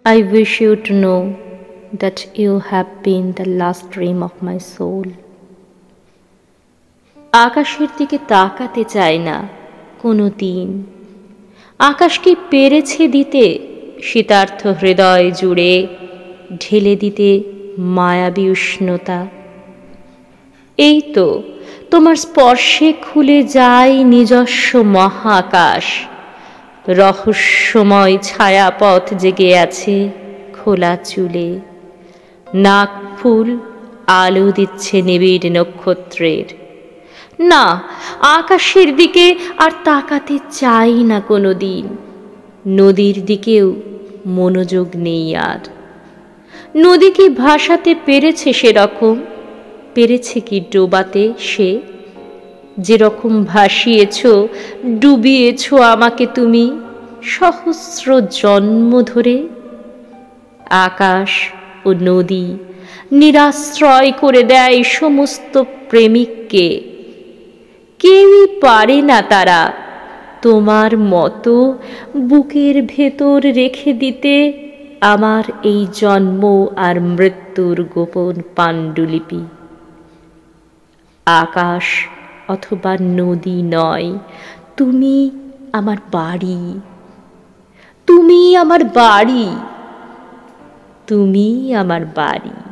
I wish you to know that you have been the last dream of my soul. আকাশের দিকে তাকাতে চায় না কোনো দিন। আকাশ কি পেরেছে দিতে শীতার্থ হৃদয় জুড়ে, ঢেলে দিতে মায়াবী উষ্ণতা? এই তো তোমার স্পর্শে খুলে যায় নিজস্ব মহাকাশ, রহস্যময় ছায়াপথ জেগে আছে খোলা চুলে। নাক ফুল আলো দিচ্ছে নিবিড় নক্ষত্রের। না, আকাশের দিকে আর তাকাতে চাই না কোনো দিন। নদীর দিকেও মনোযোগ নেই আর। নদী কি ভাসাতে পেরেছে সেরকম? পেরেছে কি ডোবাতে সে? যেরকম ভাসিয়েছ, ডুবিয়েছ আমাকে তুমি সহস্র জন্ম ধরে। আকাশ ও নদী নিরাশ্রয় করে দেয় সমস্ত প্রেমিককে। কেউই পারে না তারা তোমার মতো বুকের ভেতর রেখে দিতে আমার এই জন্ম আর মৃত্যুর গোপন পাণ্ডুলিপি। আকাশ অথবা নদী নয়, তুমি আমার বাড়ি, তুমি আমার বাড়ি, তুমি আমার বাড়ি।